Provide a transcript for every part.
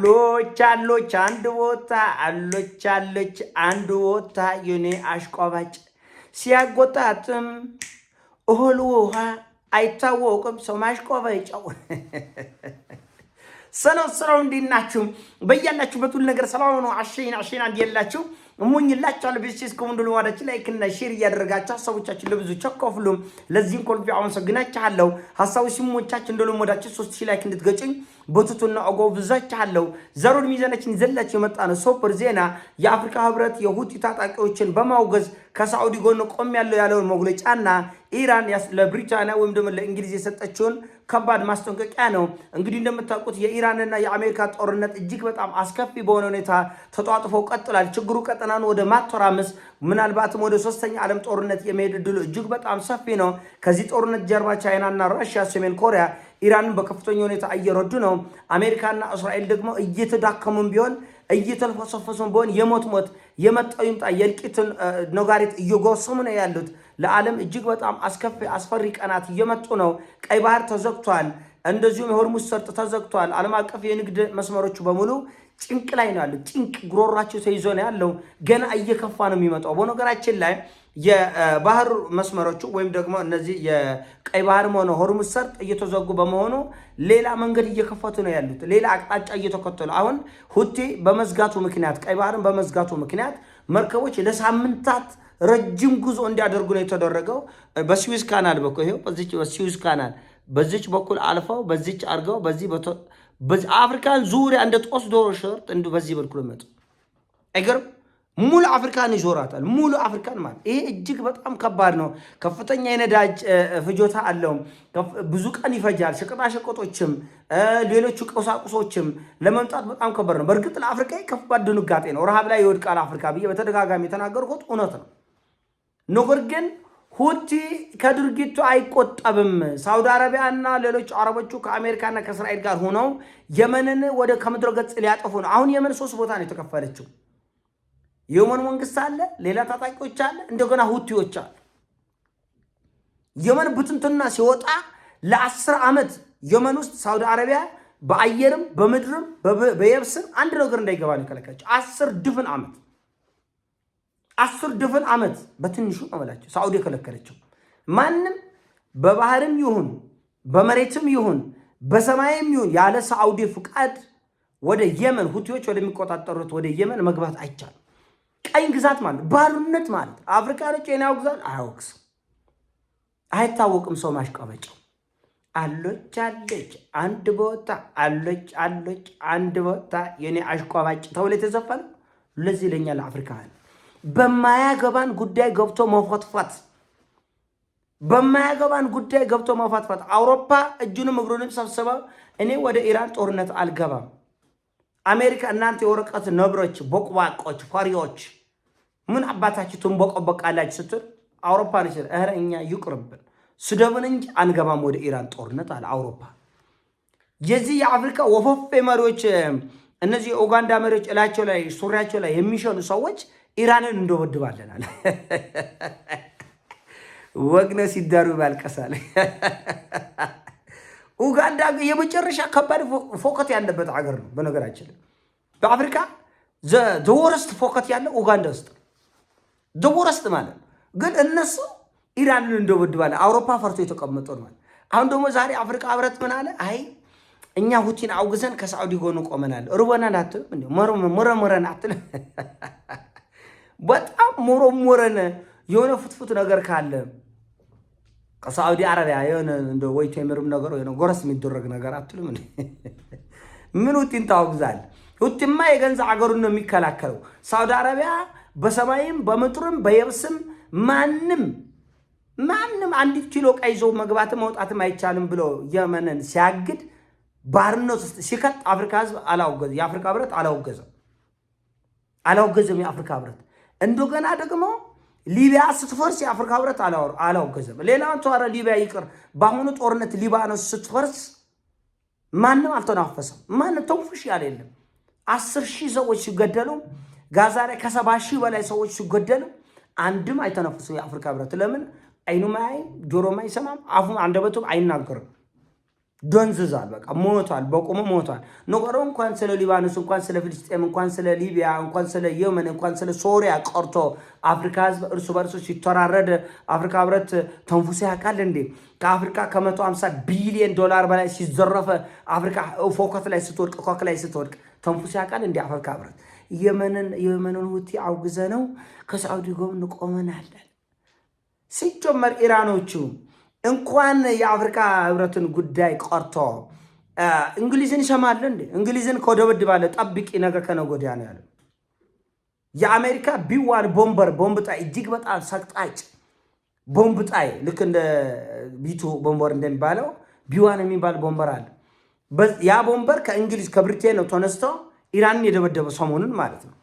አሎች አንድ ቦታ አሎች አንድ ቦታ የኔ አሽቋባጭ ሲያጎጣጥም እህል ውሃ አይታወቅም ሰው ማሽቋባጫው ሰላም እንዲናችሁ በእያላችሁበት ሁሉ ነገር ሰላም ነው። አሸይና እንዲላችሁ እሙኝላችኋለሁ። ቢስስ ኮንዶል ዋዳችሁ ላይክ እና ሼር እያደረጋችሁ ሐሳቦቻችሁ ለብዙ ቸኮፍሉም ለዚህም ኮልቪ አመሰግናችኋለሁ። ሐሳቡ ሲሞቻችሁ እንደለሞዳችሁ 3000 ላይክ እንድትገጩኝ በቱቱና አጎብዛችኋለሁ። ዘሩን ሚዛናችን ይዘላችሁ የመጣ ነው ሱፐር ዜና የአፍሪካ ህብረት የሁቲ ታጣቂዎችን በማውገዝ ከሳዑዲ ጎን ቆም ያለውን መግለጫና ኢራን ለብሪታንያ ወይም ደግሞ ለእንግሊዝ የሰጠችውን ከባድ ማስጠንቀቂያ ነው። እንግዲህ እንደምታውቁት የኢራንና የአሜሪካ ጦርነት እጅግ በጣም አስከፊ በሆነ ሁኔታ ተጧጥፎ ቀጥሏል። ችግሩ ቀጠናን ወደ ማተራመስ ምናልባትም ወደ ሶስተኛ ዓለም ጦርነት የመሄድ ዕድሉ እጅግ በጣም ሰፊ ነው። ከዚህ ጦርነት ጀርባ ቻይናና ራሽያ፣ ሰሜን ኮሪያ ኢራንን በከፍተኛ ሁኔታ እየረዱ ነው። አሜሪካና እስራኤል ደግሞ እየተዳከሙም ቢሆን እየተልፈሰፈሱም ቢሆን የሞት የመጣው ይምጣ የልቂትን ነጋሪት እየጎሰሙ ነው ያሉት። ለዓለም እጅግ በጣም አስፈሪ ቀናት እየመጡ ነው። ቀይ ባህር ተዘግቷል። እንደዚሁም የሆርሙዝ ሰርጥ ተዘግቷል። ዓለም አቀፍ የንግድ መስመሮቹ በሙሉ ጭንቅ ላይ ነው ያሉት። ጭንቅ ጉሮሯቸው ተይዞ ነው ያለው። ገና እየከፋ ነው የሚመጣው። በነገራችን ላይ የባህር መስመሮቹ ወይም ደግሞ እነዚህ የቀይ ባህርም ሆነ ሆርሙዝ ሰርጥ እየተዘጉ በመሆኑ ሌላ መንገድ እየከፈቱ ነው ያሉት። ሌላ አቅጣጫ እየተከተሉ አሁን ሁቲ በመዝጋቱ ምክንያት ቀይ ባህርን በመዝጋቱ ምክንያት መርከቦች ለሳምንታት ረጅም ጉዞ እንዲያደርጉ ነው የተደረገው። በስዊዝ ካናል በኩል ይሄው በስዊዝ ካናል በዚች በኩል አልፈው በዚች አርገው በዚህ አፍሪካን ዙሪያ እንደ ጦስ ዶሮ ሸርጥ በዚህ በኩል መጡ። አይገርም? ሙሉ አፍሪካን ይዞራታል። ሙሉ አፍሪካን ማለት ይሄ እጅግ በጣም ከባድ ነው። ከፍተኛ የነዳጅ ፍጆታ አለው። ብዙ ቀን ይፈጃል። ሸቀጣሸቀጦችም ሌሎቹ ቁሳቁሶችም ለመምጣት በጣም ከባድ ነው። በእርግጥ ለአፍሪካ ከባድ ድንጋጤ ነው። ረሃብ ላይ ይወድቃል አፍሪካ ብዬ በተደጋጋሚ የተናገርኩት እውነት ነው። ነገር ግን ሁቲ ከድርጊቱ አይቆጠብም። ሳውዲ አረቢያ እና ሌሎች አረቦቹ ከአሜሪካና ከእስራኤል ጋር ሆነው የመንን ወደ ከምድረ ገጽ ሊያጠፉ ነው። አሁን የመን 3 ቦታ ነው የተከፈለችው። የየመን መንግስት አለ፣ ሌላ ታጣቂዎች አለ፣ እንደገና ሁቲዎች አለ። የመን ብትንትና ሲወጣ ለ10 ዓመት የመን ውስጥ ሳውዲ አረቢያ በአየርም በምድርም በየብስም አንድ ነገር እንዳይገባ ነው የከለከለችው። 10 ድፍን ዓመት በትንሹ አመላቸው ሳዑዲ የከለከለችው። ማንም በባህርም ይሁን በመሬትም ይሁን በሰማይም ይሁን ያለ ሳዑዲ ፍቃድ ወደ የመን ሁቲዎች ወደሚቆጣጠሩት ወደ የመን መግባት አይቻልም። ቀኝ ግዛት ማለት ባርነት ማለት አፍሪካኖች የናው ግዛት አያወቅስም፣ አይታወቅም። ሰው ማሽቀበጫው አሎች አንድ ቦታ አሎች አንድ ቦታ የኔ አሽቋባጭ ተብሎ የተዘፈነ ለዚህ ለኛ ለአፍሪካን በማያገባን ጉዳይ ገብቶ መፈትፈት አውሮፓ እጁንም እግሩንም ሰብስበው እኔ ወደ ኢራን ጦርነት አልገባም። አሜሪካ እናንተ የወረቀት ነብሮች፣ ቦቅባቆች፣ ፈሪዎች ምን አባታችሁ ትንቦቀበቃላችሁ ስትል አውሮፓ ነች እኛ ይቅርብን ስደብን እንጂ አንገባም ወደ ኢራን ጦርነት አለ አውሮፓ። የዚህ የአፍሪካ ወፈፌ መሪዎች እነዚህ ኡጋንዳ መሪዎች እላቸው ላይ ሱሪያቸው ላይ የሚሸኑ ሰዎች ኢራንን እንደወድባለናል። ወግነ ሲዳሩ ባልቀሳለ ኡጋንዳ የመጨረሻ ከባድ ፎከት ያለበት ሀገር ነው። በነገራችን በአፍሪካ ዘወረስት ፎከት ያለው ኡጋንዳ ውስጥ ዘወረስት ማለት ግን እነሱ ኢራንን እንደወድባለ አውሮፓ ፈርቶ የተቀመጠ ነው ማለት። አሁን ደግሞ ዛሬ አፍሪካ ህብረት ምን አለ? አይ እኛ ሁቲን አውግዘን ከሳዑዲ ጎን ቆመናል። ሩበናን አትልም እንዴ? መረመረን አትልም? በጣም ሞረሞረን የሆነ ፍትፍት ነገር ካለ ከሳዑዲ አረቢያ የሆነ እንደ ወይ ተምርም ነገር ወይ ነው ጎረስ የሚደረግ ነገር አትልም እንዴ? ምን ሁቲን ታውግዛል? ሁቲማ የገንዘብ አገሩን ነው የሚከላከለው። ሳዑዲ አረቢያ በሰማይም በምድርም በየብስም ማንም 1 ኪሎ ቀይዞ መግባት መውጣትም አይቻልም ብሎ የመንን ሲያግድ ባርነት ውስጥ ሲከት አፍሪካ ህዝብ አላወገዘ። የአፍሪካ ህብረት አላወገዘም። የአፍሪካ ህብረት እንደገና ደግሞ ሊቢያ ስትፈርስ የአፍሪካ ህብረት አላወገዘም። ሌላውን ተዋረ ሊቢያ ይቅር። በአሁኑ ጦርነት ሊባኖስ ስትፈርስ ማንም አልተናፈሰም። ማንም ተንፍሽ ያለ የለም። 10,000 ሰዎች ሲገደሉ ጋዛ ላይ ከ70,000 በላይ ሰዎች ሲገደሉ አንድም አይተነፍሰው የአፍሪካ ህብረት። ለምን? አይኑ ማይ ጆሮ ማይ ሰማም፣ አፉ አንደበቱም አይናገርም። ደንዝዟል። በቃ ሞቷል፣ በቁሙ ሞቷል። ነገሩ እንኳን ስለ ሊባኖስ እንኳን ስለ ፍልስጤም እንኳን ስለ ሊቢያ እንኳን ስለ የመን እንኳን ስለ ሶሪያ ቀርቶ አፍሪካ ህዝብ እርሱ በርሱ ሲተራረድ አፍሪካ ህብረት ተንፉሶ ያውቃል እንዴ? ከአፍሪካ ከ150 ቢሊዮን ዶላር በላይ ሲዘረፈ አፍሪካ ፎከት ላይ ስትወድቅ ኮክ ላይ ስትወድቅ ተንፉሶ ያውቃል እንዴ? አፍሪካ ህብረት የመንን ሁቲ አውግዘ ነው ከሳዑዲ ጎን ቆመናል። ሲጀመር ኢራኖቹ እንኳን የአፍሪካ ህብረትን ጉዳይ ቀርቶ እንግሊዝን ይሰማል እንዴ? እንግሊዝን ከወደብድ ባለ ጠብቂ ነገር ከነገ ወዲያ ነው ያለው። የአሜሪካ ቢዋን ቦምብ ጣይ እጅግ በጣም ሰቅጣጭ ቦምብ ጣይ ልክ እንደ ቢቱ ቦምበር እንደሚባለው ቢዋን የሚባል ቦምበር አለ። ያ ቦምበር ከእንግሊዝ ከብሪቴን ነው ተነስቶ ኢራንን የደበደበው ሰሞኑን ማለት ነው።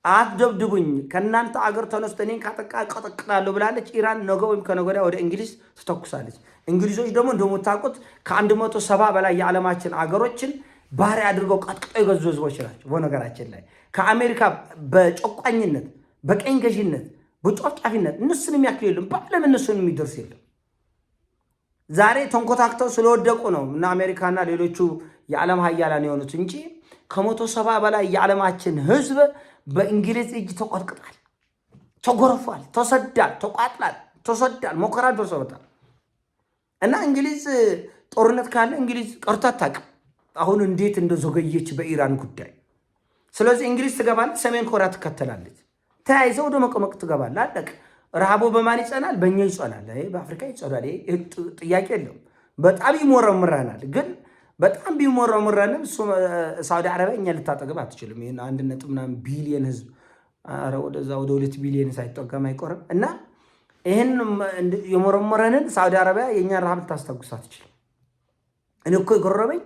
አትደብድቡኝ ከእናንተ አገር ተነስቶ እኔን ካጠቃ ቀጠቅጣለሁ ብላለች ኢራን። ነገ ወይም ከነገ ወዲያ ወደ እንግሊዝ ትተኩሳለች። እንግሊዞች ደግሞ እንደምታውቁት ከ170 በላይ የዓለማችን አገሮችን ባሪያ አድርገው ቀጥቅጠው የገዙ ህዝቦች ናቸው። በነገራችን ላይ ከአሜሪካ በጨቋኝነት፣ በቀኝ ገዥነት፣ በጨፍጫፊነት እነሱን የሚያክል የለም። በዓለም እነሱን የሚደርስ የለም። ዛሬ ተንኮታክተው ስለወደቁ ነው እና አሜሪካና ሌሎቹ የዓለም ሀያላን የሆኑት እንጂ ከ170 በላይ የዓለማችን ህዝብ በእንግሊዝ እጅ ተቆጥቅጣል፣ ተጎርፏል፣ ተሰዳል፣ ተቋጥላል፣ ተሰዳል፣ መከራ ደርሶበታል። እና እንግሊዝ ጦርነት ካለ እንግሊዝ ቀርታ አታውቅም። አሁን እንዴት እንደዘገየች በኢራን ጉዳይ። ስለዚህ እንግሊዝ ትገባለች፣ ሰሜን ኮሪያ ትከተላለች፣ ተያይዘው ወደ መቀመቅ ትገባለች። አለቅ ረሃቡ በማን ይጸናል? በእኛ ይጸናል። በአፍሪካ ይጸናል። ጥያቄ የለውም። በጣም ይሞረምረናል ግን በጣም ቢሞረምረንም ሳውዲ አረቢያ እኛ ልታጠግብ አትችልም። ይህን 1.ምናምን ቢሊየን ህዝብ ወደዛ ወደ 2 ቢሊየን ሳይጠቀም አይቆርም። እና ይህን የሞረመረንን ሳውዲ አረቢያ የእኛ ረሃብ ልታስታጉስ አትችልም። እኔ እኮ የጎረበኝ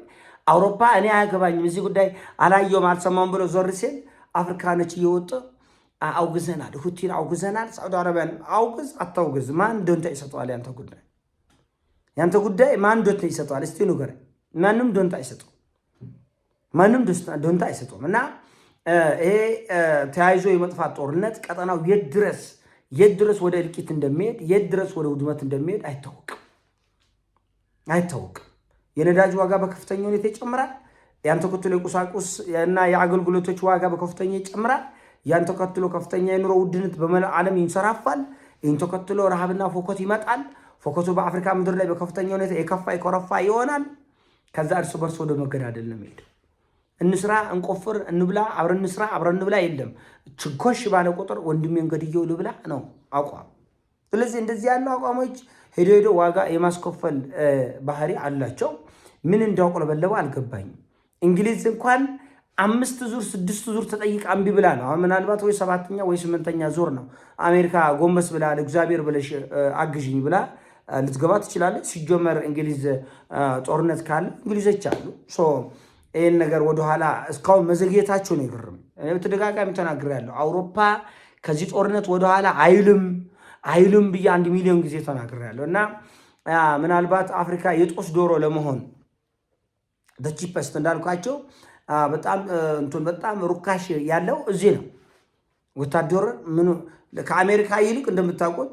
አውሮፓ እኔ አያገባኝም እዚህ ጉዳይ አላየውም አልሰማም ብሎ ዞር ሲል አፍሪካኖች እየወጡ አውግዘናል፣ ሁቲን አውግዘናል፣ ሳውዲ አረቢያን አውግዝ አታውግዝ ማን ደንታ ይሰጠዋል? ያንተ ጉዳይ ማን ደንታ ይሰጠዋል? እስቲ ንገረኝ። ማንም ደንታ አይሰጡም። ማንም ደንታ አይሰጡም። እና ይሄ ተያይዞ የመጥፋት ጦርነት ቀጠናው የት ድረስ ወደ እልቂት እንደሚሄድ የት ድረስ ወደ ውድመት እንደሚሄድ አይታወቅም። የነዳጅ ዋጋ በከፍተኛ ሁኔታ ይጨምራል። ያን ተከትሎ የቁሳቁስ እና የአገልግሎቶች ዋጋ በከፍተኛ ይጨምራል። ያን ተከትሎ ከፍተኛ የኑሮ ውድነት በመላው ዓለም ይንሰራፋል። ይህን ተከትሎ ረሃብና ፎከት ይመጣል። ፎከቱ በአፍሪካ ምድር ላይ በከፍተኛ ሁኔታ የከፋ የኮረፋ ይሆናል። ከዛ እርስ በርስ ወደ መገዳደል ነው የሚሄደው። እንስራ፣ እንቆፍር፣ እንብላ፣ አብረን እንስራ፣ አብረን እንብላ የለም። ችኮሽ ባለ ቁጥር ወንድሜን ገድዬው ልብላ ነው አቋም። ስለዚህ እንደዚህ ያለው አቋሞች ሄዶ ዋጋ የማስከፈል ባህሪ አላቸው። ምን እንዳውቆለበለበው አልገባኝም። እንግሊዝ እንኳን 5 ዙር 6 ዙር ተጠይቃ እምቢ ብላ ነው። አሁን ምናልባት ወይ 7ኛ ወይ 8ኛ ዙር ነው አሜሪካ ጎንበስ ብላ ለእግዚአብሔር ብለሽ አግዥኝ ብላ ልትገባ ትችላለች። ሲጀመር እንግሊዝ ጦርነት ካለ እንግሊዞች አሉ። ይህን ነገር ወደኋላ እስካሁን መዘግየታቸው ነው ይገርም። በተደጋጋሚ ተናግሬያለሁ። አውሮፓ ከዚህ ጦርነት ወደኋላ አይልም ብዬ 1 ሚሊዮን ጊዜ ተናግሬያለሁ። እና ምናልባት አፍሪካ የጦስ ዶሮ ለመሆን ቺፐስት እንዳልኳቸው በጣም ሩካሽ ያለው እዚህ ነው። ወታደር ከአሜሪካ ይልቅ እንደምታውቁት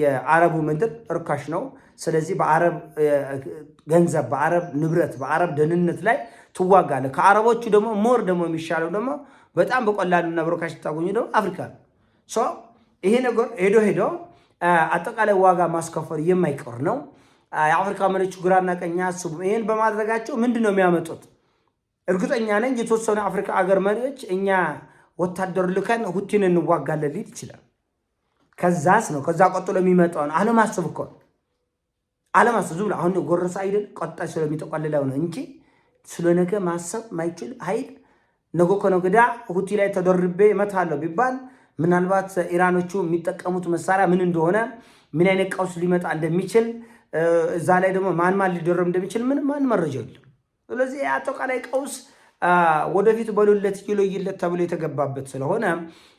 የአረቡ ምድር ርካሽ ነው። ስለዚህ በአረብ ገንዘብ፣ በአረብ ንብረት፣ በአረብ ደህንነት ላይ ትዋጋለ። ከአረቦቹ ደግሞ ሞር ደግሞ የሚሻለው ደግሞ በጣም በቀላሉና በርካሽ ታገኙ ደግሞ አፍሪካ ነው። ይሄ ነገር ሄዶ አጠቃላይ ዋጋ ማስከፈል የማይቀር ነው። የአፍሪካ መሪዎች ግራና ቀኝ አስቡ። ይሄን በማድረጋቸው ምንድን ነው የሚያመጡት? እርግጠኛ ነኝ የተወሰኑ አፍሪካ አገር መሪዎች እኛ ወታደር ልከን ሁቲን እንዋጋለን ሊል ይችላል። ከዛስ ነው ከዛ ቀጥሎ የሚመጣውን አለማሰብ እኮ አለማሰብ ዝም ብሎ አሁን ጎረሳ አይደል ቀጣይ ስለሚጠቀልለው ነው እንጂ ስለነገ ማሰብ ማይችል ኃይል ነገ ከነገ ወዲያ ሁቲ ላይ ተደርቤ እመታለሁ ቢባል ምናልባት ኢራኖቹ የሚጠቀሙት መሳሪያ ምን እንደሆነ ምን አይነት ቀውስ ሊመጣ እንደሚችል እዛ ላይ ደግሞ ማን ሊደረብ እንደሚችል ማን መረጃ የለም። ስለዚህ አጠቃላይ ቀውስ ወደፊት በሉለት ይለይለት ተብሎ የተገባበት ስለሆነ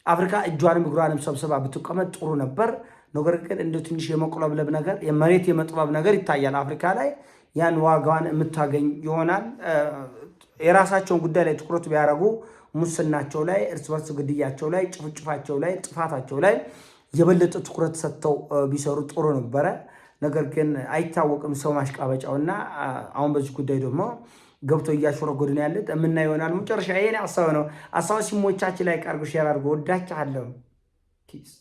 አፍሪካ እጇንም እግሯንም ሰብስባ ብትቀመጥ ጥሩ ነበር። ነገር ግን እንደ ትንሽ የመቆለብለብ ነገር የመሬት የመጥበብ ነገር ይታያል አፍሪካ ላይ። ያን ዋጋዋን የምታገኝ ይሆናል። የራሳቸውን ጉዳይ ላይ ትኩረት ቢያደርጉ ሙስናቸው ላይ፣ እርስ በርስ ግድያቸው ላይ፣ ጭፍጭፋቸው ላይ፣ ጥፋታቸው ላይ የበለጠ ትኩረት ሰጥተው ቢሰሩ ጥሩ ነበረ። ነገር ግን አይታወቅም ሰው ማሽቃበጫውና አሁን በዚህ ጉዳይ ደግሞ ገብቶ እያሽረጎድ ነው ያለ የምናየው ይሆናል። መጨረሻ ይሄን ሀሳብ ነው። ሀሳብ ሲሞቻችን ላይ ቀርጉ ሼር አድርጎ ወዳችኋለሁ። ፒስ